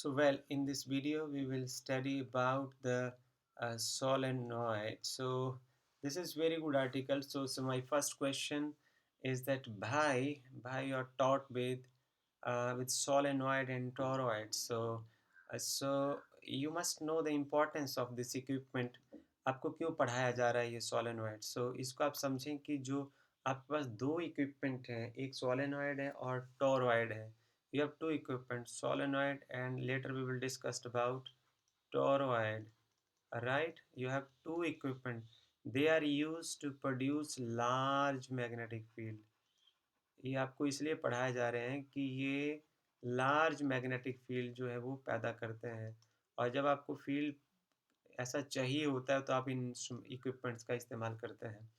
In this video, we will study about the solenoid. This is very good article. So my first question is that by you're taught with solenoid and toroid. So you must know the importance of this equipment. आपको क्यों पढ़ाया जा रहा है ये solenoid? इसको आप समझें कि जो आपके पास दो इक्विपमेंट हैं, एक solenoid है और toroid है. You have two equipment, solenoid, and later we will discuss about toroid. Right? You have two equipment. They are used to produce large magnetic field. ये आपको इसलिए पढ़ाए जा रहे हैं कि ये लार्ज मैग्नेटिक फील्ड जो है वो पैदा करते हैं, और जब आपको फील्ड ऐसा चाहिए होता है तो आप इन इक्विपमेंट्स का इस्तेमाल करते हैं.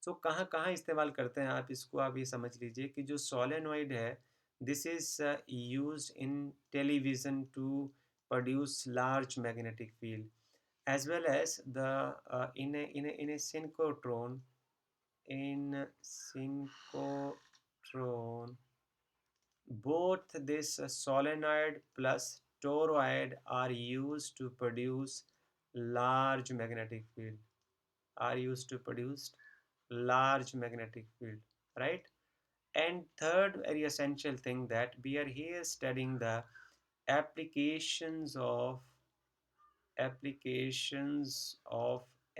कहाँ कहाँ इस्तेमाल करते हैं आप इसको, आप ये समझ लीजिए कि जो सोलेनॉइड है, this is use in television to produce large magnetic field, as well as the in a synchrotron. Both this solenoid plus toroid are used to produce large magnetic field. Are used to produce large magnetic field, right? And third very essential thing, that we are here studying the applications of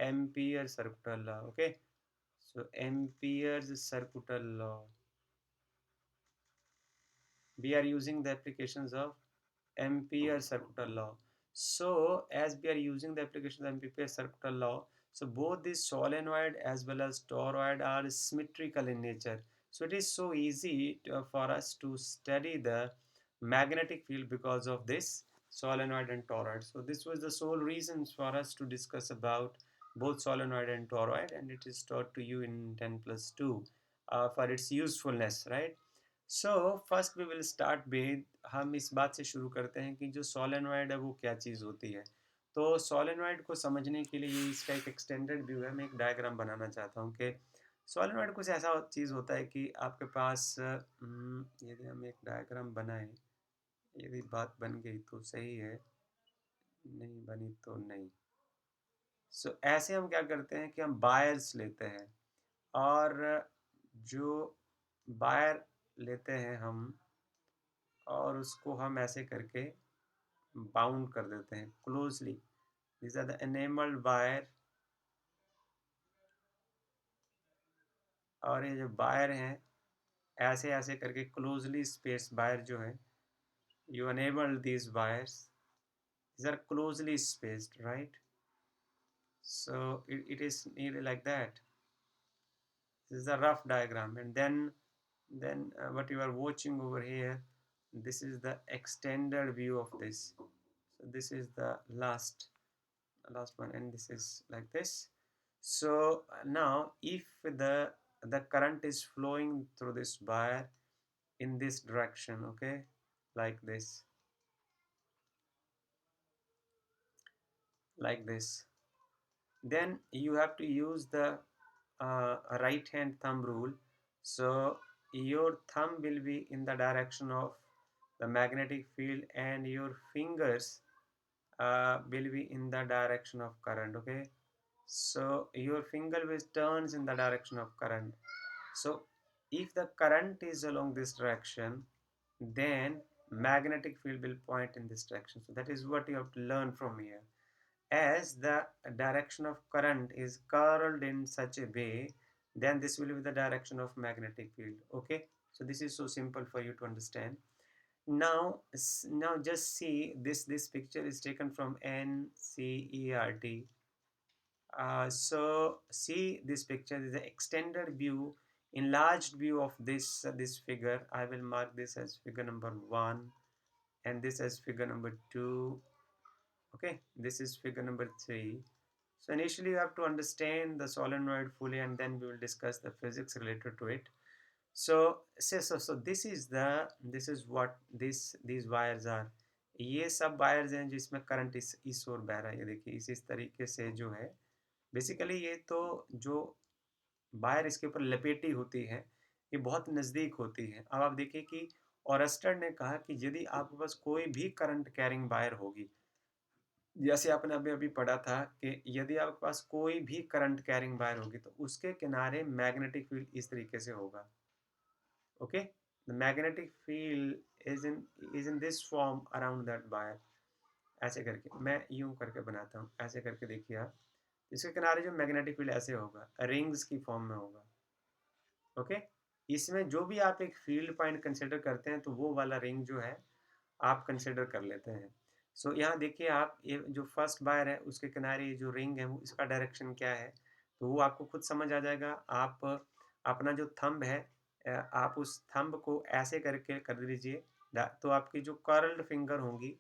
Ampere circular law. Okay, so Ampere's circular law, we are using the applications of Ampere circular law. So as we are using the application of Ampere circular law, so both this solenoid as well as toroid are symmetrical in nature. So it is so easy for us to study the magnetic field because of this solenoid and toroid. So this was the sole reasons for us to discuss about both solenoid and toroid, and it is taught to you in 10 plus 2 for its usefulness, right? First we will start with, हम इस बात से शुरू करते हैं कि जो solenoid है वो क्या चीज़ होती है. तो सोलेनॉइड को समझने के लिए इसका एक एक्सटेंडेड व्यू है. मैं एक डायग्राम बनाना चाहता हूँ कि सोलेनॉइड कुछ ऐसा चीज़ होता है कि आपके पास यदि हम एक डायग्राम बनाएं, यदि बात बन गई तो सही है, नहीं बनी तो नहीं. ऐसे हम क्या करते हैं कि हम बायर्स लेते हैं, और जो बायर लेते हैं हम, और उसको हम ऐसे करके बाउंड कर देते हैं closely. This are the enamelled wire, और ये जो वायर हैं ऐसे ऐसे करके क्लोजली स्पेस वायर जो है, you enabled these wires, these are closely spaced, right? It is nearly like that. This is a rough diagram, and then what you are watching over here, this is the extended view of this. So this is the last one, and this is like this. So now if the current is flowing through this wire in this direction, okay, like this, then you have to use the right hand thumb rule. So your thumb will be in the direction of the magnetic field, and your fingers will be in the direction of current. Okay, so your finger will turns in the direction of current. So if the current is along this direction, then magnetic field will point in this direction. So that is what you have to learn from here. As the direction of current is curled in such a way, then this will be the direction of magnetic field. Okay, so this is so simple for you to understand. Now just see this picture is taken from NCERT. So see this picture, this is the extended view, enlarged view of this figure. I will mark this as figure number 1, and this as figure number 2. Okay, this is figure number 3. So initially you have to understand the solenoid fully, and then we will discuss the physics related to it. So this is what these wires are. ये सब wires हैं जिसमें current इस ओर बह रहा है. ये देखिए इस तरीके से जो है, बेसिकली ये तो जो वायर इसके ऊपर लपेटी होती है, ये बहुत नज़दीक होती है. अब आप देखिए कि और अस्टर्ड ने कहा कि यदि आपके पास कोई भी करंट कैरिंग वायर होगी, जैसे आपने अभी अभी पढ़ा था कि यदि आपके पास कोई भी करंट कैरिंग वायर होगी तो उसके किनारे मैग्नेटिक फील्ड इस तरीके से होगा। Okay, the magnetic field is in this form around that wire. ऐसे करके मैं यूं करके बनाता हूँ, ऐसे करके देखिए आप, इसके किनारे जो मैग्नेटिक फील्ड ऐसे होगा, रिंग्स की फॉर्म में होगा। ओके, इसमें जो भी आप एक फील्ड पॉइंट कंसिडर करते हैं तो वो वाला रिंग जो है आप कंसिडर कर लेते हैं। सो यहाँ देखिए आप, ये जो फर्स्ट बायर है उसके किनारे ये जो रिंग है वो इसका डायरेक्शन क्या है, तो वो आपको खुद समझ आ जाएगा। आप अपना जो थंब है, आप उस थंब को ऐसे करके कर दीजिए, तो आपकी जो कर्ल्ड फिंगर होंगी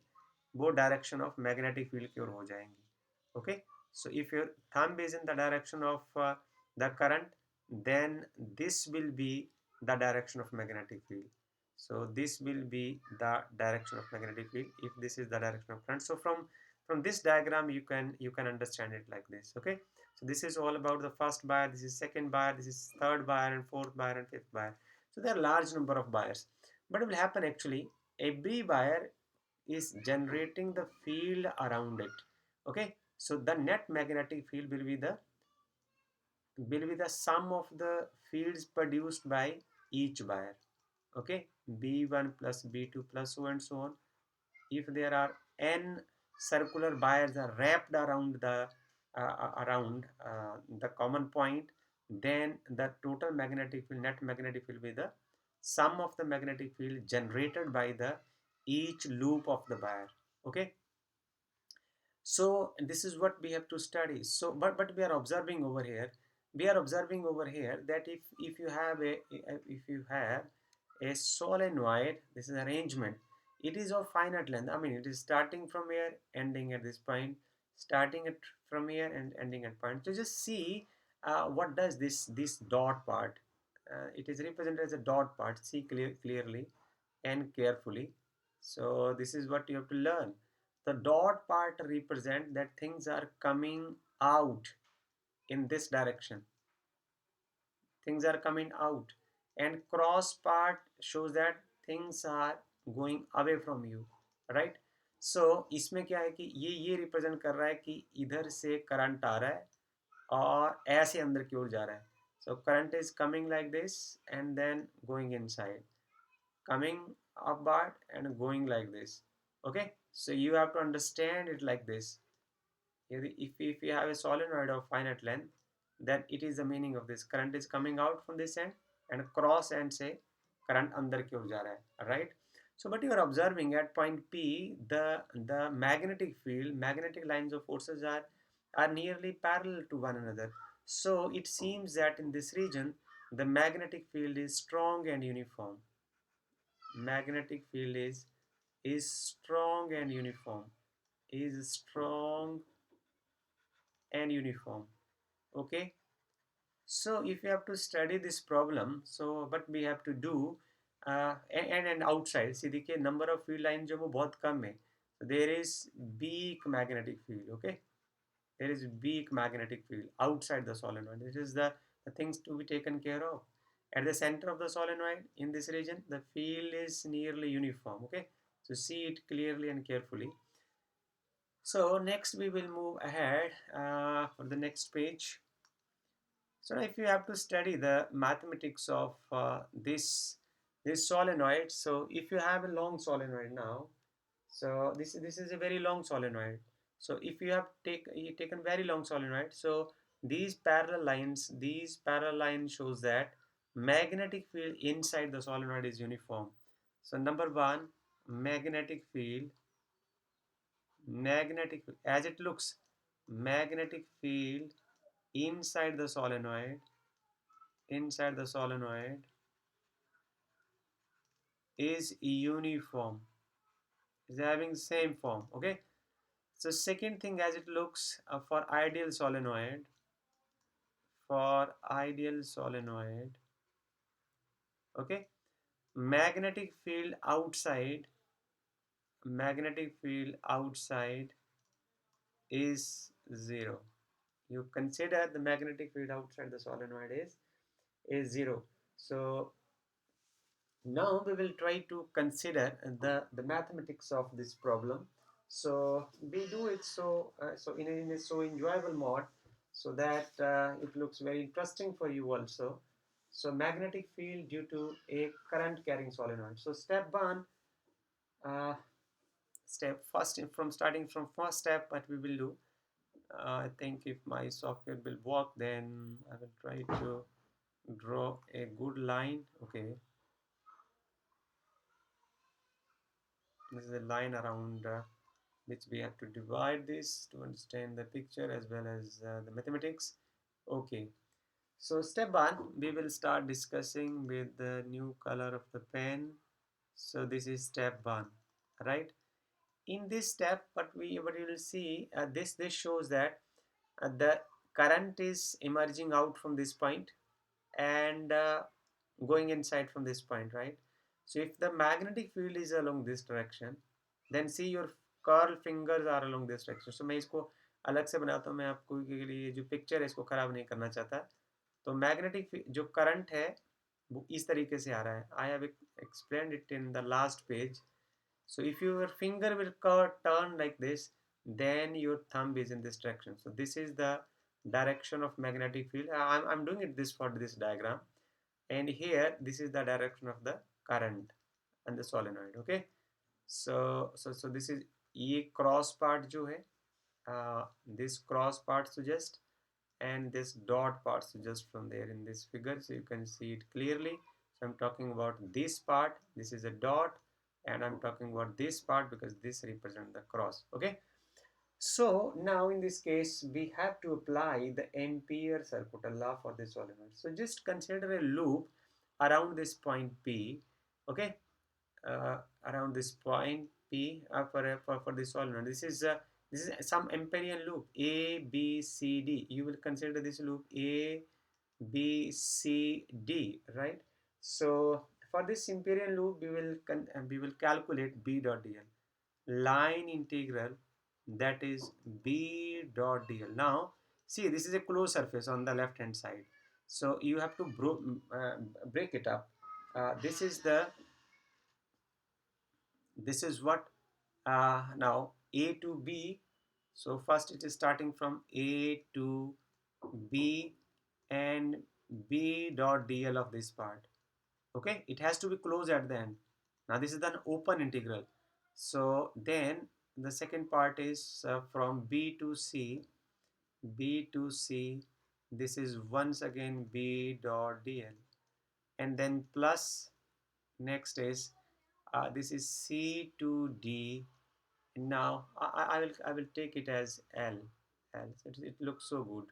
वो डायरेक्शन ऑफ मैग्नेटिक फील्ड की ओर हो जाएंगी। Okay, so if your thumb is in the direction of the current, then this will be the direction of magnetic field. So this will be the direction of magnetic field if this is the direction of current. So from this diagram you can understand it like this. Okay, so this is all about the first wire, this is second wire, this is third wire and fourth wire and fifth wire. So there are large number of wires, but it will happen actually every wire is generating the field around it. Okay, so the net magnetic field will be the sum of the fields produced by each wire. Okay, b1 plus b2 plus so and so on. If there are n circular wires are wrapped around the common point, then the total magnetic field, net magnetic field, will be the sum of the magnetic field generated by the each loop of the wire. Okay, so this is what we have to study. So but we are observing over here, that if you have a solenoid, this is arrangement, it is of finite length. I mean, it is starting from here, ending at this point, starting it from here and ending at point. So just see what does this dot part, it is represented as a dot part. See clearly and carefully. So this is what you have to learn. The dot part represent that things are coming out in this direction. Things are coming out, and cross part shows that things are going away from you, right? So इसमें क्या है कि ये represent कर रहा है कि इधर से करंट आ रहा है और ऐसे अंदर की ओर जा रहा है. So current is coming like this and then going inside, coming upward and going like this. Okay, so you have to understand it like this. If you have a solenoid of finite length, then it is the meaning of this. Current is coming out from this end and cross end से current अंदर की ओर जा रहा है, right? So what you are observing at point P, the magnetic field, magnetic lines of forces are nearly parallel to one another. So it seems that in this region the magnetic field is strong and uniform. Magnetic field is strong and uniform. Is strong and uniform. Okay, so if you have to study this problem, so what we have to do, and outside see देखिए number of field lines जो वो बहुत कम है. So there is weak magnetic field. Okay, there is weak magnetic field outside the solenoid. This is the things to be taken care of. At the center of the solenoid in this region the field is nearly uniform. Okay, so see it clearly and carefully. So next we will move ahead for the next page. So now if you have to study the mathematics of this solenoid, so if you have a long solenoid now, so this is a very long solenoid. So if you have taken very long solenoid, so these parallel lines shows that magnetic field inside the solenoid is uniform. So number one, magnetic field, as it looks, magnetic field inside the solenoid is uniform, is having same form. Okay, so second thing, as it looks, for ideal solenoid, okay, magnetic field outside is zero. You consider the magnetic field outside the solenoid is zero. So Now we will try to consider the mathematics of this problem. So we do it so in a so enjoyable mode, so that it looks very interesting for you also. So magnetic field due to a current carrying solenoid. So step one, uh, step first from starting from first step, what we will do. I think if my software will work, then I will try to draw a good line. Okay, this is a line around which we have to divide this to understand the picture as well as the mathematics. Okay, so step one, we will start discussing with the new color of the pen. So this is step one, right? In this step, what you will see, this shows that the current is emerging out from this point and going inside from this point, right? So if the magnetic field is along this direction, then see your curl fingers are along this direction. So मैं इसको अलग से बनाता हूँ, मैं आपको के लिए जो पिक्चर है इसको खराब नहीं करना चाहता. तो मैग्नेटिक जो करंट है वो इस तरीके से आ रहा है. आई have explained it in the last page. So if your finger will turn like this, then your thumb is in this direction. So this is the direction of magnetic field. I'm doing it this for this diagram, and here this is the direction of the current and the solenoid. Okay, so this is ये cross part जो है, this cross part suggest and this dot part suggest from there in this figure, so you can see it clearly. So I'm talking about this part, this is a dot, and I'm talking about this part because this represents the cross. Okay, so now in this case we have to apply the Ampere circuital law for this solenoid. So just consider a loop around this point P. Okay, around this point P for this solenoid. This is some Amperian loop A B C D. You will consider this loop A B C D, right? So for this Amperian loop, we will calculate B dot dl, line integral, that is B dot dl. Now see, this is a closed surface on the left hand side, so you have to break it up. This is what now A to B. So first it is starting from A to B and B dot dl of this part. Okay, it has to be closed at the end. Now this is an open integral. So then the second part is from B to C. B to C, this is once again B dot dl, and then plus next is this is C to D. Now I will take it as L. It looks so good.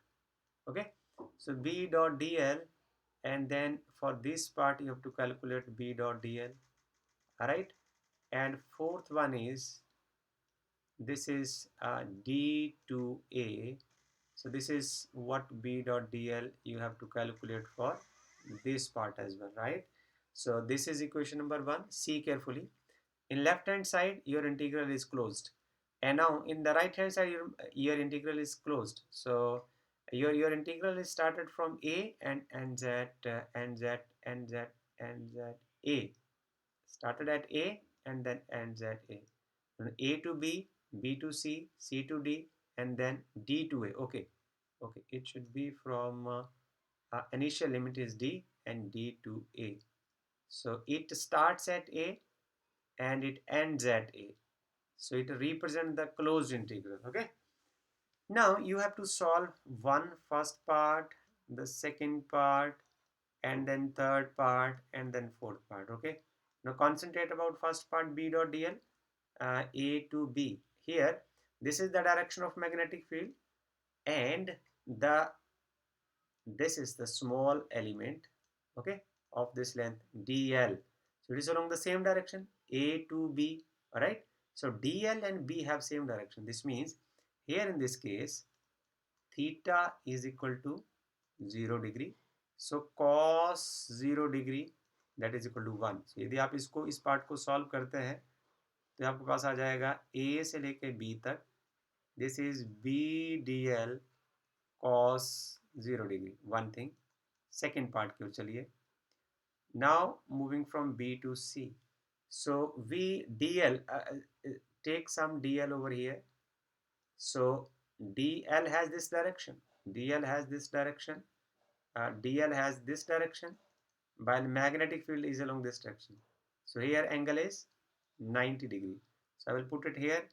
Okay, so B dot dl, and then for this part you have to calculate B dot dl. All right, and fourth one is this is D to A. So this is what B dot dl you have to calculate for this part as well, right? So this is equation number one. See carefully. In left hand side your integral is closed, and now in the right hand side your integral is closed. So your integral is started from A and ends at A. Started at A and then ends at A. A to B, B to C, C to D, and then D to A. Okay, it should be from initial limit is D and D to A. So it starts at A and it ends at A. So it represents the closed integral. Okay, now you have to solve one first part, the second part, and then third part, and then fourth part. Okay, now concentrate about first part B dot dl, A to B. Here this is the direction of magnetic field, and this is the small element, okay, of this length dl. So it is along the same direction A to B. All right, so dl and B have same direction. This means here in this case theta is equal to 0 degree. So cos 0 degree, that is equal to 1. So यदि आप इसको इस part को solve करते हैं तो आपके पास आ जाएगा A से लेके B तक, this is B dl cos 0 degree. One thing. Second part की ओर चलिए. Now moving from B to C. So we DL, take some DL over here. So DL has this direction. DL has this direction. DL has this direction, while magnetic field is along this direction. So here angle is 90 degree. So I will put it here.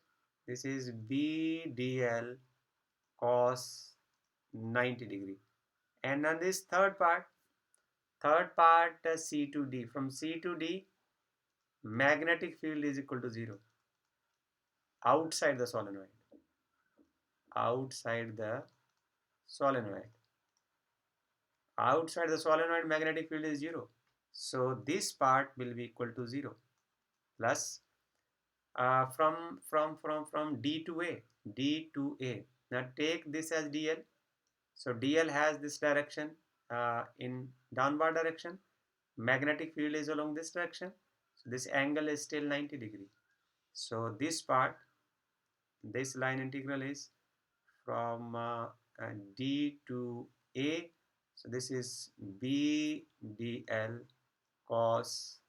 This is BDL cos 90 degree. And on this third part C to D. From C to D, magnetic field is equal to 0 outside the solenoid. Outside the solenoid. Outside the solenoid, magnetic field is 0. So this part will be equal to 0 plus from D to A. D to A. Now take this as DL. So DL has this direction in downward direction. Magnetic field is along this direction. So this angle is still 90 degree. So this part, this line integral is from D to A. So this is BDL cos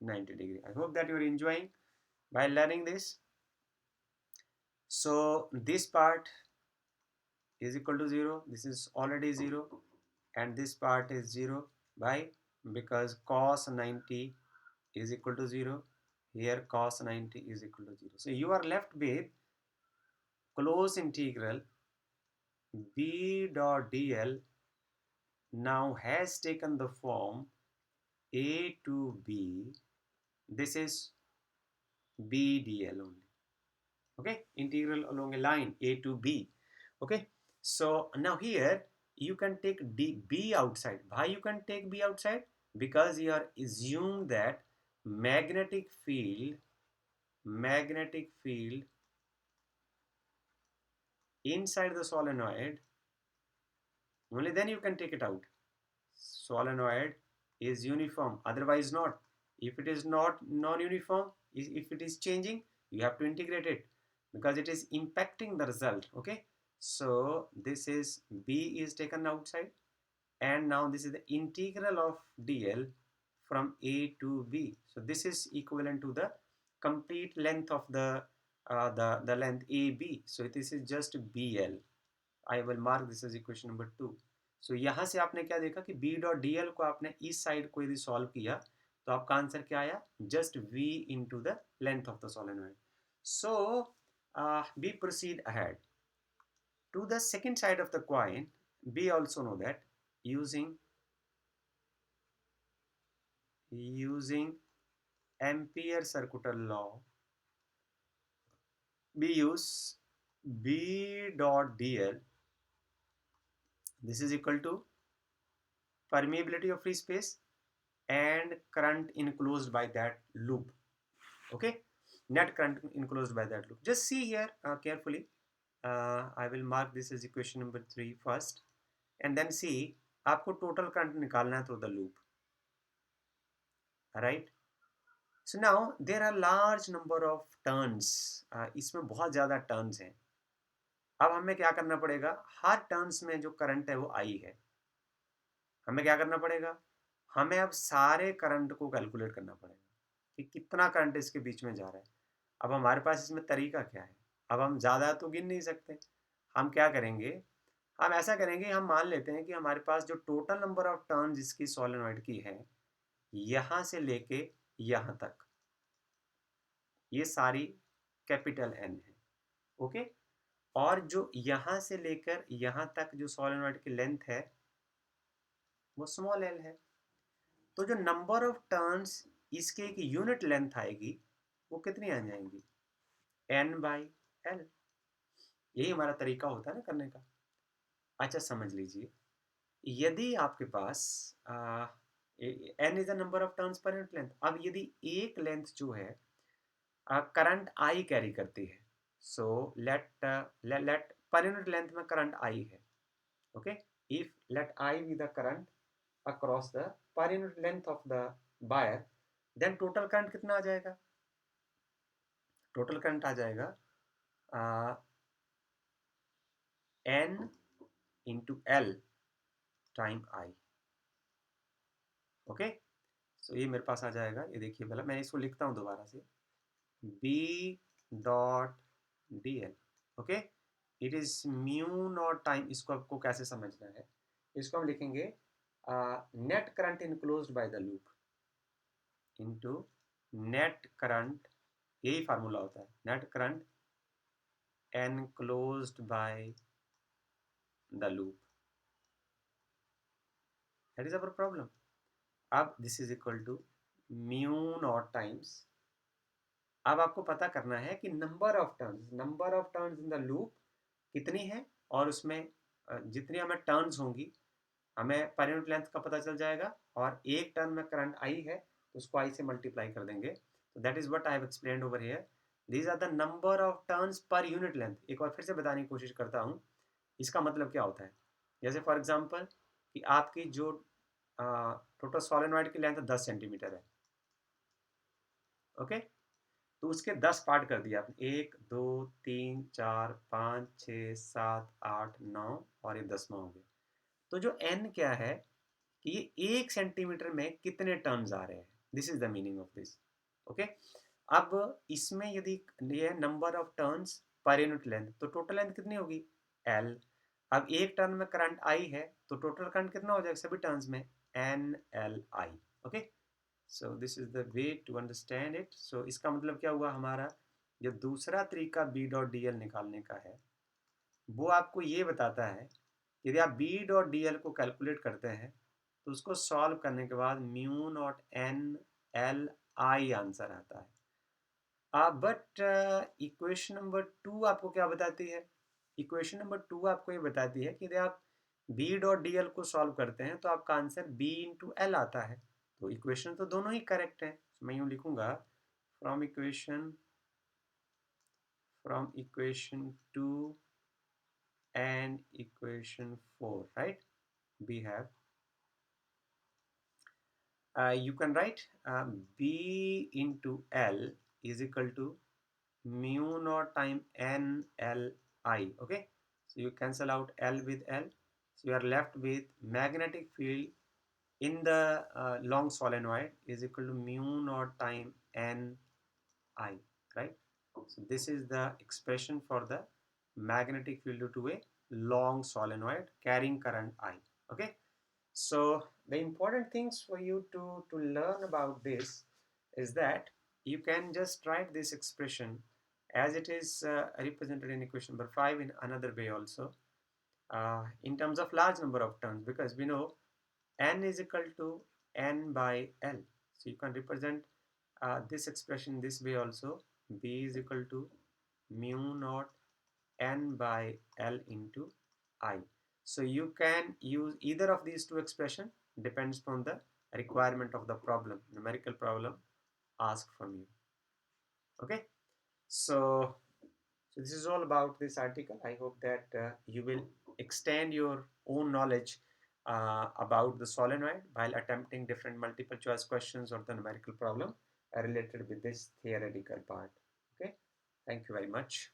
90 degree. I hope that you are enjoying while learning this. So this part is equal to 0. This is already 0. And this part is 0. Why? Because cos 90 is equal to 0. Here cos 90 is equal to 0. So you are left with close integral B dot dl now has taken the form A to B. This is B dl only. Okay, integral along a line A to B. Okay, so now here you can take B outside. Why you can take B outside? Because you are assumed that magnetic field inside the solenoid, only then you can take it out. Solenoid is uniform, otherwise not. If it is not non-uniform, if it is changing, you have to integrate it because it is impacting the result. Okay, so this is B is taken outside, and now this is the integral of dl from A to B. So this is equivalent to the complete length of the length AB. So this is just BL. I will mark this as equation number 2. So यहाँ से आपने क्या देखा कि B dot D L को आपने इस side को यदि सॉल्व किया तो आपका आंसर क्या आया? Just V into the length of the solenoid. So we proceed ahead to the second side of the coin. We also know that using Ampere circuital law, we use B dot dl. This is equal to permeability of free space and current enclosed by that loop. Okay, net current enclosed by that loop. Just see here carefully. I will mark this as equation number 3 first, and then see आपको total current निकालना है through the loop. Right? So now there are large number of turns. इसमें बहुत ज़्यादा turns हैं. अब हमें क्या करना पड़ेगा? हर टर्न्स में जो करंट है वो I है. हमें क्या करना पड़ेगा? हमें अब सारे करंट को कैलकुलेट करना पड़ेगा कि कितना करंट इसके बीच में जा रहा है. अब हमारे पास इसमें तरीका क्या है? अब हम ज़्यादा तो गिन नहीं सकते. हम क्या करेंगे? हम ऐसा करेंगे, हम मान लेते हैं कि हमारे पास जो टोटल नंबर ऑफ टर्न जिसकी सोलेनॉइड की है, यहाँ से लेके यहाँ तक, ये सारी कैपिटल एन है. ओके, और जो यहाँ से लेकर यहाँ तक जो सोलेनॉइड की लेंथ है वो स्मॉल एल है. तो जो नंबर ऑफ टर्न्स इसके एक यूनिट लेंथ आएगी वो कितनी आ जाएंगी? N by L. यही हमारा तरीका होता है ना करने का. अच्छा समझ लीजिए, यदि आपके पास N is the number of turns per unit length. अब यदि एक लेंथ जो है करंट आई कैरी करती है, सो लेट पर यूनिट लेंथ में करंट आई है. Okay, if late I be the current across the per unit length of the wire, then total current कितना आ जाएगा? टोटल करंट आ जाएगा N into L time I. Okay, so ये मेरे पास आ जाएगा, ये देखिए पहले मैं इसको लिखता हूँ दोबारा से, B dot D L, okay, it is mu naught time. इसको आपको कैसे समझना है, इसको हम लिखेंगे net current enclosed by the loop into net current, यही फार्मूला होता है, net current enclosed by the loop, that is our problem. अब this is equal to mu naught times, अब आपको पता करना है कि number of turns in the loop कितनी है, और उसमें जितनी हमें टर्न्स होंगी हमें पर यूनिट लेंथ का पता चल जाएगा, और एक टर्न में करंट आई है तो उसको आई से मल्टीप्लाई कर देंगे। तो that is what I have explained over here, these are the number of turns per unit length. एक बार फिर से बताने की कोशिश करता हूँ, इसका मतलब क्या होता है। जैसे फॉर एग्जांपल कि आपकी जो टोटल सोलेनॉइड की लेंथ 10 सेंटीमीटर है, ओके, तो उसके 10 पार्ट कर दिया आपने, 1 2 3 4 5 6 7 8 9 और ये 10वां हो गया। तो जो n क्या है कि ये 1 सेंटीमीटर में कितने टर्न्स आ रहे हैं, this is the meaning of this, okay. अब इसमें यदि ये number of turns per unit length, तो टोटल लेंथ कितनी होगी, l। अब एक टर्न में करंट आई है तो टोटल करंट कितना हो जाएगा सभी टर्न्स में, N L I, okay. So this is the way to understand it. So इसका मतलब क्या हुआ, हमारा जो दूसरा तरीका बी डॉट डी एल निकालने का है, वो आपको ये बताता है यदि आप बी डॉट डी एल को कैलकुलेट करते हैं तो उसको सॉल्व करने के बाद mu not an L I answer आता है। बट इक्वेशन नंबर 2 आपको क्या बताती है, इक्वेशन नंबर 2 आपको ये बताती है कि यदि आप बी डॉट डी एल को सॉल्व करते हैं तो आपका आंसर बी इंटू एल आता है। तो इक्वेशन तो दोनों ही करेक्ट हैं। मैं यूँ लिखूंगा, from equation 2 and equation 4, right, we have you can write b into l is equal to mu naught time n l I, okay. So you cancel out l with l, so you are left with magnetic field in the long solenoid is equal to mu naught time n I, right. So this is the expression for the magnetic field due to a long solenoid carrying current I, okay. So the important things for you to learn about this is that you can just write this expression as it is represented in equation number 5 in another way also, in terms of large number of terms, because we know n is equal to n by l. So you can represent this expression this way also, b is equal to mu naught n by l into I. So you can use either of these two expression, depends upon the requirement of the problem, numerical problem asked from you, okay. So this is all about this article. I hope that you will extend your own knowledge about the solenoid while attempting different multiple choice questions or the numerical problem related with this theoretical part, okay. Thank you very much.